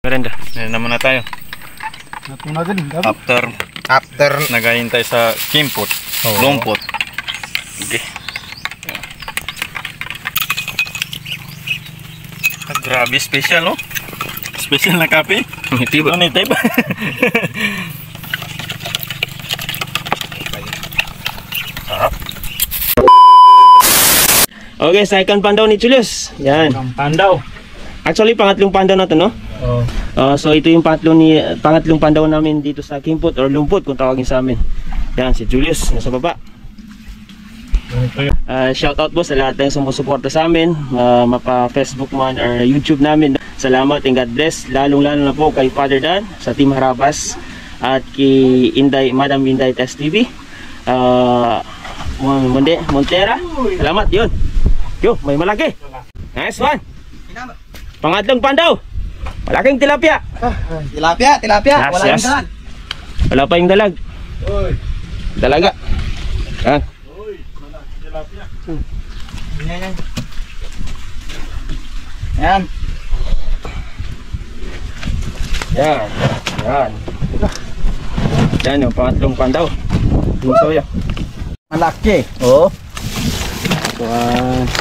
Merenda. Merenda muna tayo. After naghahintay sa kimpot, lumpot. Okay. Grabe, special, no? Special na kape. Tiba. Ano ito ba? Sarap. Okay, second pandaw ni Julius. Yan. Pandaw. Actually, pangatlong pandaw na to, no? Oh. So ito yung pangatlong pandaw namin dito sa kimpot or lumpot kung tawagin sa amin. Yan, si Julius nasa baba. Shout out po sa lahat ng sumusuporta sa amin, mapa Facebook man or YouTube namin. Salamat and God bless. Lalong lalo na po kay Father Dan sa Team Harabas at kay Inday, Madam Inday Test TV. Montera. Salamat yun. Yo, may malaki. Nice one. Pangatlong pandaw. Malaking tilapia. Tilapia. Wala Yes. yung dalag. Wala pa yung dalag. Dalaga. Yan. Tilapia. Yan. Yan yung pangatlong pandaw. Yung soya. Malaki. Oo.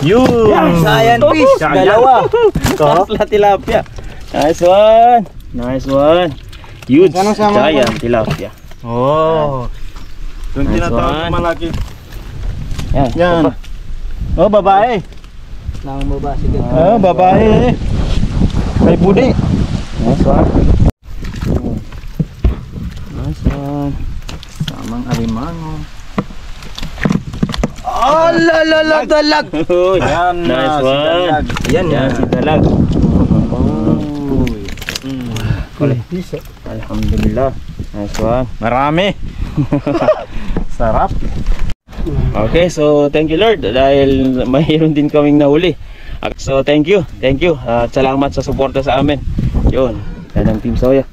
Yun. Giant fish. Dalawa. Tatla tilapia. Nice one. Nice one. Huge. Giant tilapia. Oh. Doon Nice tinatawag one. malaki. Yan. Oh, babae. Nang baba sige. Oh, babae. May budi. Nice one. Nice one. Samang alimango. Oh, dalag. Yan na, Nice si one. dalag. Yan si dalag. Alhamdulillah. Nice one. Marami. Sarap. Okay, so thank you Lord dahil mayroon din kaming nahuli. So thank you. At salamat sa suporta sa amin. Yun, yan ang Team Soya.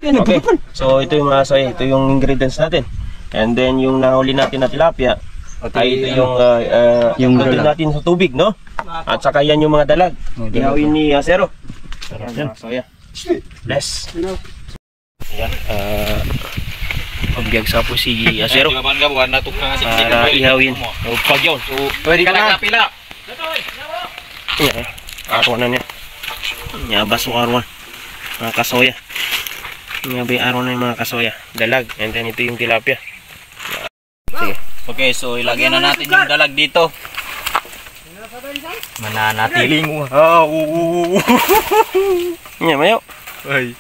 Okay, so ito yung mga soya, ito yung ingredients natin. And then yung nahuli natin na tilapia, ay ito yung dalag natin sa tubig, no? At saka yan yung mga dalag. Ihawin ni Acero. Yan, soya. Bless. Yan, pagbiag sa po si Acero para ihawin. Pag yun, so Pwede ka na. Pila. yan, araw na niya. Nyabas o araw mga kasoya. Nyabay araw na yung mga kasoya. Dalag, and then ito yung tilapia. Sige. Okay, so ilagay na natin yung dalag dito. Mananatiling wow. Yan, mayo. Ay.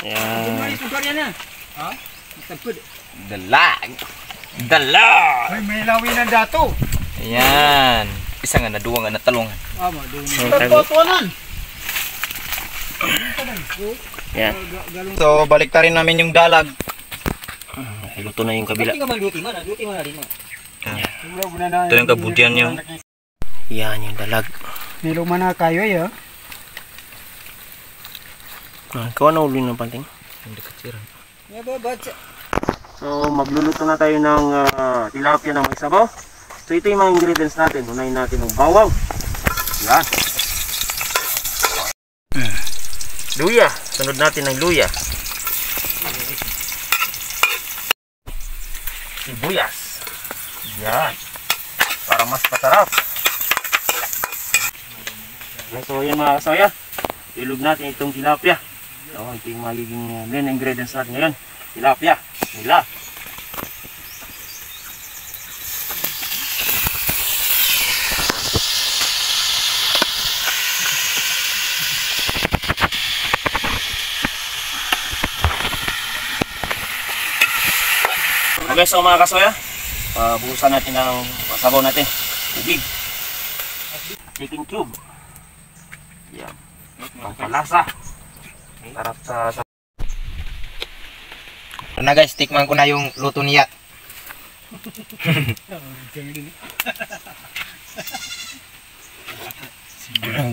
Yan. Dalag. Ay, may lawin na dato. Ayan. Isa nga na, duwa nga na talungan. Yan. So, balik ta rin namin yung dalag. Luto na yung kabila. Ito yung kabutihan niyo. Yan yung dalag. Niluman na kayo eh. Ikaw na uli ng panting. Hindi katsiran. So magluluto na tayo ng tilapia na may sabaw. So ito yung mga ingredients natin. Unahin natin ng bawang. Yan. Luya. Sunod natin ng luya. Sibuyas. Yan. Para mas masarap. So yan mga kasoya. Ilog natin itong tilapia. So ito yung magiging main ingredients natin ngayon. Tilapia. Nila. Okay, so mga kasoya, buhusan natin ang sabaw natin. Tubig. Baking cube. Yan. Pangpalasa. Sarap sa Na guys, tikman ko na yung luto niya.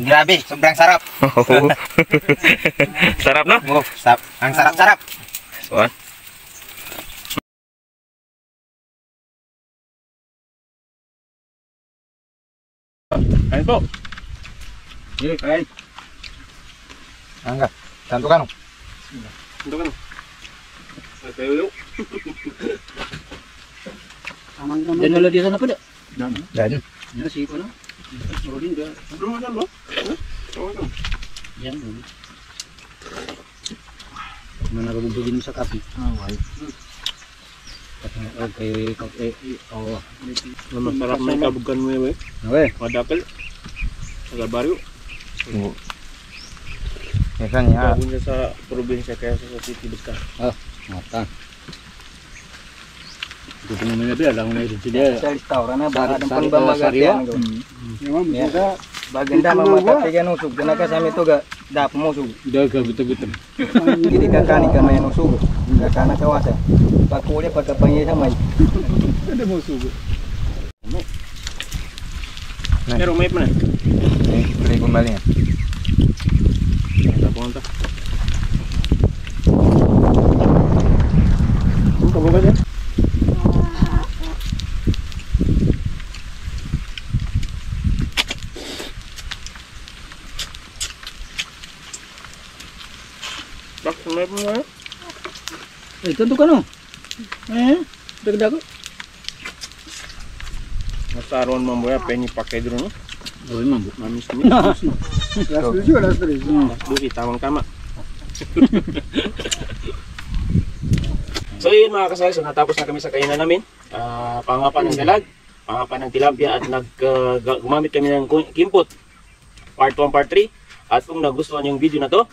Grabe, sobrang sarap. Sarap, no? Oh, ang sarap-sarap. So, kain po. Sige, kain. Angga. Tanto ka no? Ito ka na. Tayo. Dan wala di sana pada. Dan. Ya sih kono. Rodin dia. Bro, ano ba? Yan. Mana rubugin sa kapi. Okay, oh. Masarap na yung kabugan mo yun, Oke. Madapel. Sa baryo. Biasanya. Gabon siya sa probinsya kaya sa city basta. Mata. Itu naman na biya lang na ito dia. Sa restaurant na baka ng Sariwa. pambamagatian ko. Ya. Baganda mamatatigan usog. Danaga sa amin to ga dapo mo usog. Daga betul-betul. Hindi kakani ka may usog. Kakana kawasa. Pagkuli pagkapangya sa may. Hindi mo usog. Pero may pa na. Beli kembali ya. Tapos ito. Ang kabugan niya. Bak, may pa na. Tentu kan no. Dagdag. Nasaron mo mo ya, penny pakai dulu no. Oh, mambu. Mamis ni. Las tres. Duri, tamang-tama. So yun mga kasal, so natapos na kami sa kainan namin. Pangapan ng dalag, pangapan ng tilapia at gumamit kami ng kimpot. Part 1, part 3. At kung nagustuhan yung video na to,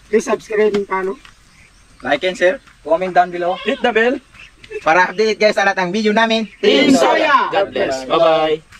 Please subscribe and follow. Like and share. Comment down below. hit the bell. Para update guys sa lahat ng video namin. Team Soya! God bless. Bye-bye.